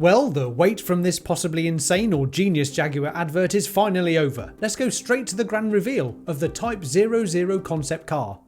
Well, the wait from this possibly insane or genius Jaguar advert is finally over. Let's go straight to the grand reveal of the Type 00 concept car.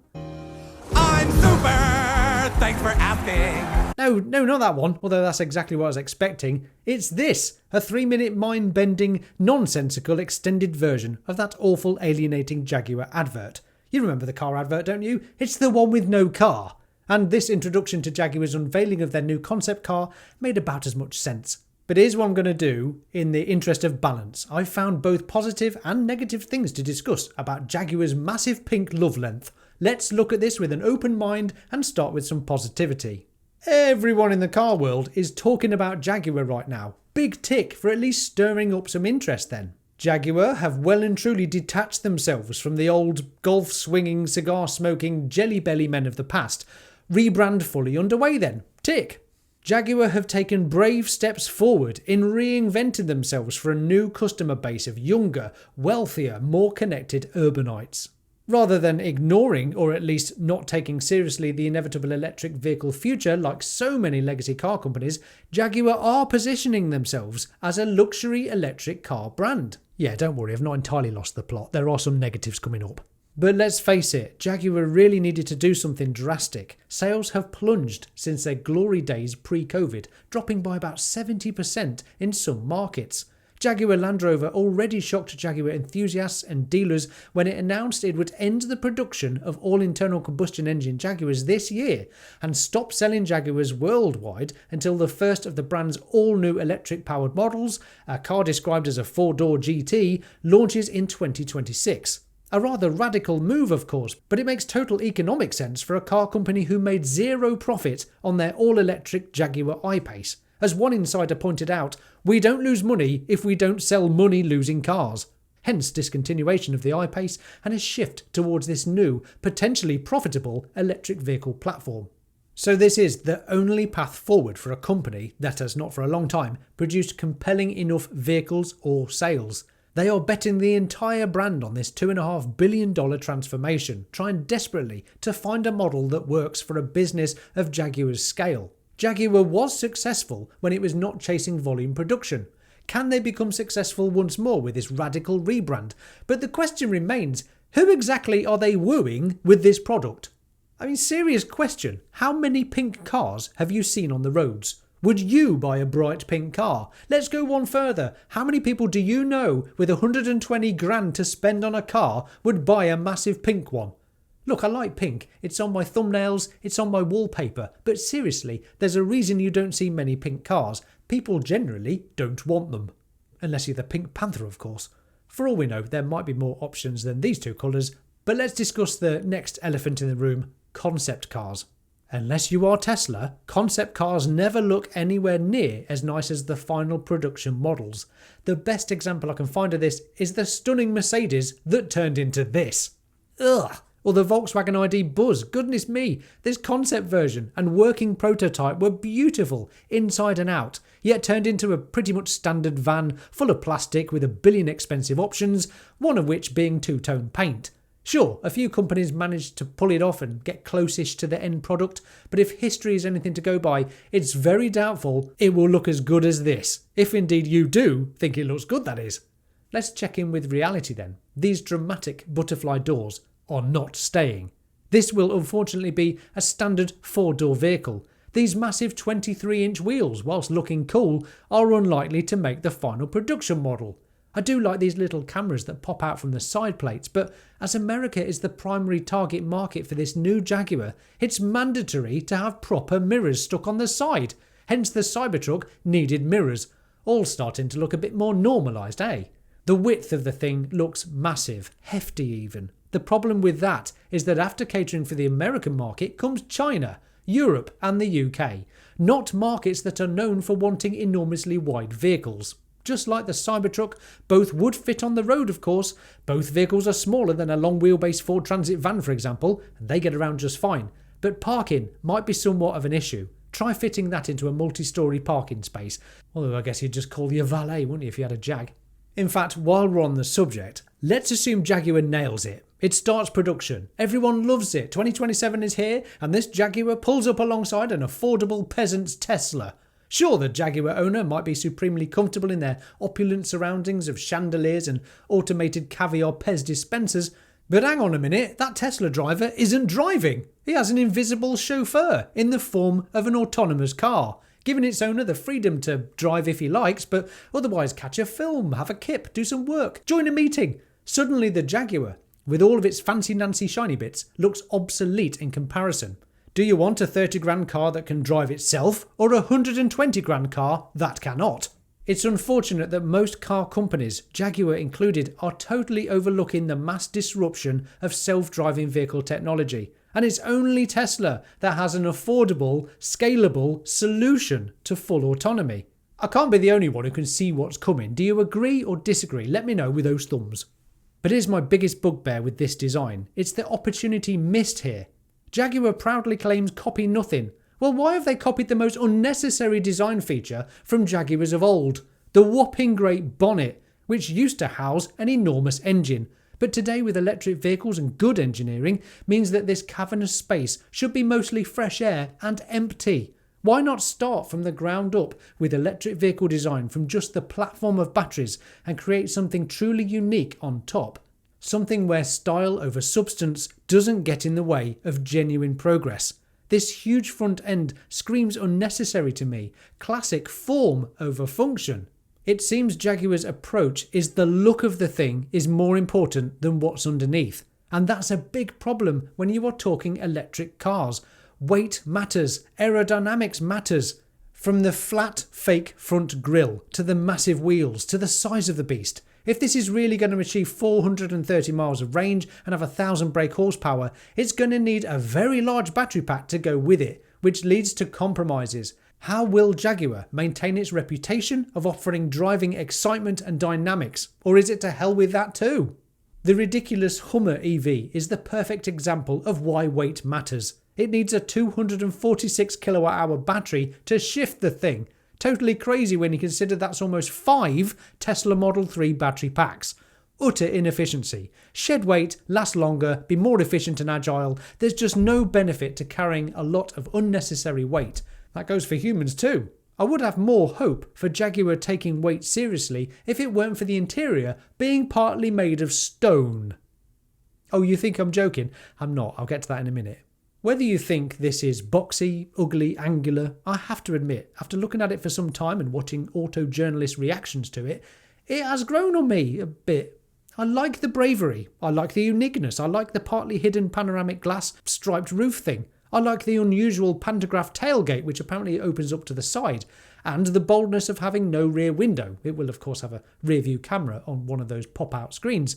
I'm super! Thanks for asking! No, not that one, although that's exactly what I was expecting. It's this, a 3-minute mind-bending, nonsensical extended version of that awful alienating Jaguar advert. You remember the car advert, don't you? It's the one with no car. And this introduction to Jaguar's unveiling of their new concept car made about as much sense. But here's what I'm going to do in the interest of balance. I've found both positive and negative things to discuss about Jaguar's massive pink love length. Let's look at this with an open mind and start with some positivity. Everyone in the car world is talking about Jaguar right now. Big tick for at least stirring up some interest then. Jaguar have well and truly detached themselves from the old golf-swinging, cigar-smoking, jelly-belly men of the past. Rebrand fully underway then. Tick. Jaguar have taken brave steps forward in reinventing themselves for a new customer base of younger, wealthier, more connected urbanites. Rather than ignoring or at least not taking seriously the inevitable electric vehicle future like so many legacy car companies, Jaguar are positioning themselves as a luxury electric car brand. Yeah, don't worry, I've not entirely lost the plot. There are some negatives coming up. But let's face it, Jaguar really needed to do something drastic. Sales have plunged since their glory days pre-COVID, dropping by about 70% in some markets. Jaguar Land Rover already shocked Jaguar enthusiasts and dealers when it announced it would end the production of all internal combustion engine Jaguars this year and stop selling Jaguars worldwide until the first of the brand's all-new electric-powered models, a car described as a 4-door GT, launches in 2026. A rather radical move, of course, but it makes total economic sense for a car company who made zero profit on their all-electric Jaguar I-Pace. As one insider pointed out, we don't lose money if we don't sell money-losing cars. Hence discontinuation of the I-Pace and a shift towards this new, potentially profitable electric vehicle platform. So this is the only path forward for a company that has not for a long time produced compelling enough vehicles or sales. They are betting the entire brand on this $2.5 billion transformation, trying desperately to find a model that works for a business of Jaguar's scale. Jaguar was successful when it was not chasing volume production. Can they become successful once more with this radical rebrand? But the question remains, who exactly are they wooing with this product? I mean, serious question. How many pink cars have you seen on the roads? Would you buy a bright pink car? Let's go one further. How many people do you know with 120 grand to spend on a car would buy a massive pink one? Look, I like pink. It's on my thumbnails, it's on my wallpaper. But seriously, there's a reason you don't see many pink cars. People generally don't want them. Unless you're the Pink Panther, of course. For all we know, there might be more options than these two colours. But let's discuss the next elephant in the room, concept cars. Unless you are Tesla, concept cars never look anywhere near as nice as the final production models. The best example I can find of this is the stunning Mercedes that turned into this. Ugh! Or the Volkswagen ID Buzz. Goodness me, this concept version and working prototype were beautiful inside and out, yet turned into a pretty much standard van full of plastic with a billion expensive options, one of which being two-tone paint. Sure, a few companies managed to pull it off and get close-ish to the end product, but if history is anything to go by, it's very doubtful it will look as good as this. If indeed you do think it looks good, that is. Let's check in with reality then. These dramatic butterfly doors are not staying. This will unfortunately be a standard 4-door vehicle. These massive 23-inch wheels, whilst looking cool, are unlikely to make the final production model. I do like these little cameras that pop out from the side plates, but as America is the primary target market for this new Jaguar, it's mandatory to have proper mirrors stuck on the side. Hence the Cybertruck needed mirrors. All starting to look a bit more normalised, eh? The width of the thing looks massive, hefty even. The problem with that is that after catering for the American market comes China, Europe and the UK, not markets that are known for wanting enormously wide vehicles. Just like the Cybertruck, both would fit on the road of course. Both vehicles are smaller than a long wheelbase Ford Transit van for example, and they get around just fine. But parking might be somewhat of an issue. Try fitting that into a multi-storey parking space, although I guess you'd just call your valet, wouldn't you, if you had a Jag? In fact, while we're on the subject, let's assume Jaguar nails it. It starts production. Everyone loves it. 2027 is here, and this Jaguar pulls up alongside an affordable peasant's Tesla. Sure, the Jaguar owner might be supremely comfortable in their opulent surroundings of chandeliers and automated caviar Pez dispensers, but hang on a minute, that Tesla driver isn't driving. He has an invisible chauffeur in the form of an autonomous car, giving its owner the freedom to drive if he likes, but otherwise catch a film, have a kip, do some work, join a meeting. Suddenly the Jaguar, with all of its fancy-nancy shiny bits, looks obsolete in comparison. Do you want a 30 grand car that can drive itself, or a 120 grand car that cannot? It's unfortunate that most car companies, Jaguar included, are totally overlooking the mass disruption of self-driving vehicle technology. And it's only Tesla that has an affordable, scalable solution to full autonomy. I can't be the only one who can see what's coming. Do you agree or disagree? Let me know with those thumbs. But here's my biggest bugbear with this design. It's the opportunity missed here. Jaguar proudly claims copy nothing. Well, why have they copied the most unnecessary design feature from Jaguars of old? The whopping great bonnet, which used to house an enormous engine. But today, with electric vehicles and good engineering, means that this cavernous space should be mostly fresh air and empty. Why not start from the ground up with electric vehicle design from just the platform of batteries and create something truly unique on top? Something where style over substance doesn't get in the way of genuine progress. This huge front end screams unnecessary to me. Classic form over function. It seems Jaguar's approach is the look of the thing is more important than what's underneath. And that's a big problem when you are talking electric cars. Weight matters, aerodynamics matters. From the flat, fake front grille, to the massive wheels, to the size of the beast. If this is really going to achieve 430 miles of range and have 1,000 brake horsepower, it's going to need a very large battery pack to go with it, which leads to compromises. How will Jaguar maintain its reputation of offering driving excitement and dynamics, or is it to hell with that too? The ridiculous Hummer EV is the perfect example of why weight matters. It needs a 246 kilowatt-hour battery to shift the thing. Totally crazy when you consider that's almost 5 Tesla Model 3 battery packs. Utter inefficiency. Shed weight, last longer, be more efficient and agile. There's just no benefit to carrying a lot of unnecessary weight. That goes for humans too. I would have more hope for Jaguar taking weight seriously if it weren't for the interior being partly made of stone. Oh, you think I'm joking? I'm not. I'll get to that in a minute. Whether you think this is boxy, ugly, angular, I have to admit, after looking at it for some time and watching auto journalist reactions to it, it has grown on me a bit. I like the bravery, I like the uniqueness, I like the partly hidden panoramic glass striped roof thing, I like the unusual pantograph tailgate which apparently opens up to the side, and the boldness of having no rear window. It will of course have a rear view camera on one of those pop-out screens.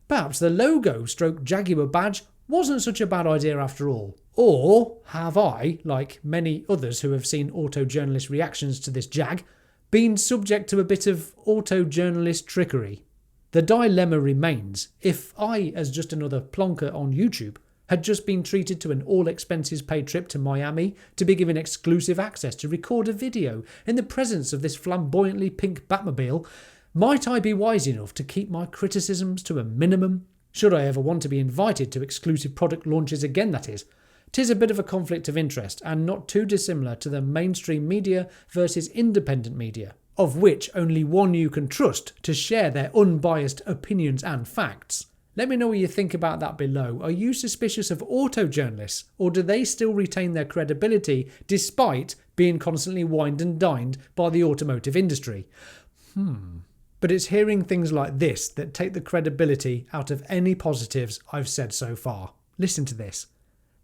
Perhaps the logo / Jaguar badge wasn't such a bad idea after all. Or have I, like many others who have seen auto journalist reactions to this Jag, been subject to a bit of auto journalist trickery? The dilemma remains, if I, as just another plonker on YouTube, had just been treated to an all-expenses-paid trip to Miami to be given exclusive access to record a video in the presence of this flamboyantly pink Batmobile, might I be wise enough to keep my criticisms to a minimum? Should I ever want to be invited to exclusive product launches again, that is. 'Tis a bit of a conflict of interest and not too dissimilar to the mainstream media versus independent media, of which only one you can trust to share their unbiased opinions and facts. Let me know what you think about that below. Are you suspicious of auto journalists, or do they still retain their credibility despite being constantly wined and dined by the automotive industry? But it's hearing things like this that take the credibility out of any positives I've said so far. Listen to this.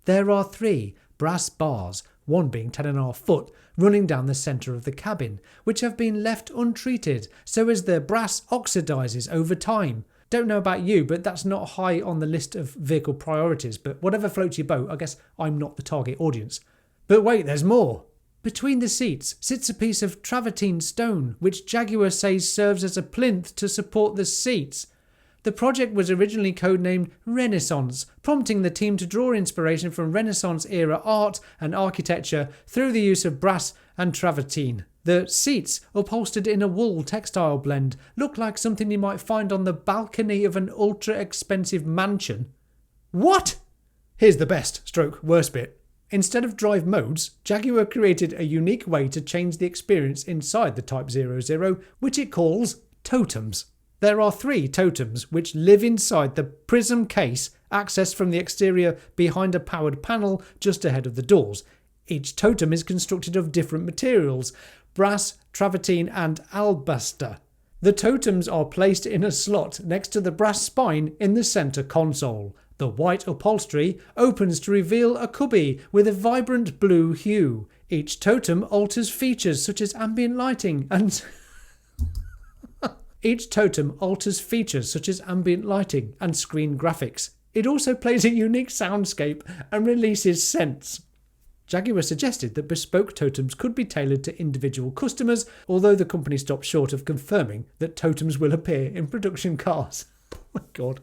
There are 3 brass bars, one being 10.5 foot, running down the centre of the cabin, which have been left untreated so as the brass oxidises over time. Don't know about you, but that's not high on the list of vehicle priorities, but whatever floats your boat, I guess I'm not the target audience. But wait, there's more. Between the seats sits a piece of travertine stone, which Jaguar says serves as a plinth to support the seats. The project was originally codenamed Renaissance, prompting the team to draw inspiration from Renaissance-era art and architecture through the use of brass and travertine. The seats, upholstered in a wool textile blend, look like something you might find on the balcony of an ultra-expensive mansion. What? Here's the best / worst bit. Instead of drive modes, Jaguar created a unique way to change the experience inside the Type 00, which it calls totems. There are 3 totems which live inside the prism case accessed from the exterior behind a powered panel just ahead of the doors. Each totem is constructed of different materials: brass, travertine and alabaster. The totems are placed in a slot next to the brass spine in the centre console. The white upholstery opens to reveal a cubby with a vibrant blue hue. Each totem alters features such as ambient lighting and screen graphics. It also plays a unique soundscape and releases scents. Jaguar suggested that bespoke totems could be tailored to individual customers, although the company stopped short of confirming that totems will appear in production cars. Oh my god.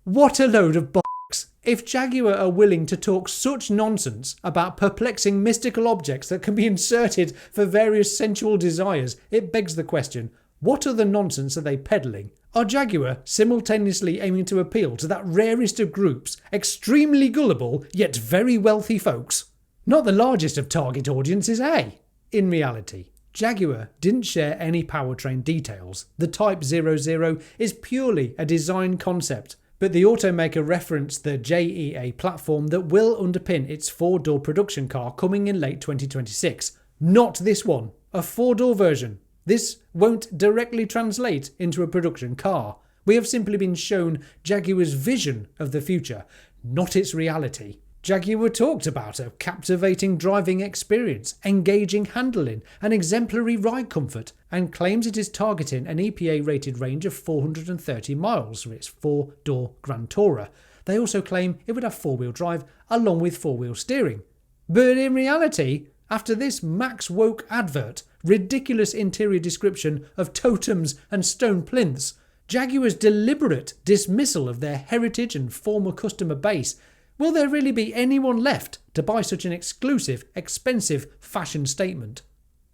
What a load of bollocks. If Jaguar are willing to talk such nonsense about perplexing mystical objects that can be inserted for various sensual desires, it begs the question, what other nonsense are they peddling? Are Jaguar simultaneously aiming to appeal to that rarest of groups, extremely gullible yet very wealthy folks? Not the largest of target audiences, eh? In reality, Jaguar didn't share any powertrain details. The Type 00 is purely a design concept, but the automaker referenced the JEA platform that will underpin its 4-door production car coming in late 2026. Not this one, a 4-door version. This won't directly translate into a production car. We have simply been shown Jaguar's vision of the future, not its reality. Jaguar talked about a captivating driving experience, engaging handling, and exemplary ride comfort, and claims it is targeting an EPA-rated range of 430 miles for its 4-door Grand Tourer. They also claim it would have 4-wheel drive along with 4-wheel steering. But in reality, after this Max Woke advert, ridiculous interior description of totems and stone plinths, Jaguar's deliberate dismissal of their heritage and former customer base, will there really be anyone left to buy such an exclusive, expensive fashion statement?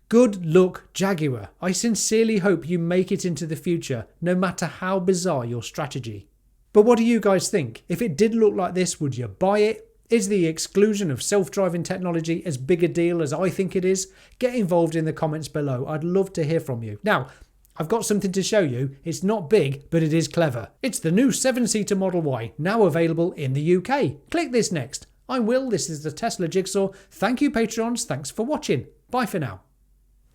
Good luck, Jaguar. I sincerely hope you make it into the future, no matter how bizarre your strategy. But what do you guys think? If it did look like this, would you buy it? Is the exclusion of self-driving technology as big a deal as I think it is? Get involved in the comments below. I'd love to hear from you. Now, I've got something to show you. It's not big, but it is clever. It's the new 7-seater Model Y, now available in the UK. Click this next. I'm Will, this is the Tesla Jigsaw. Thank you, Patrons. Thanks for watching. Bye for now.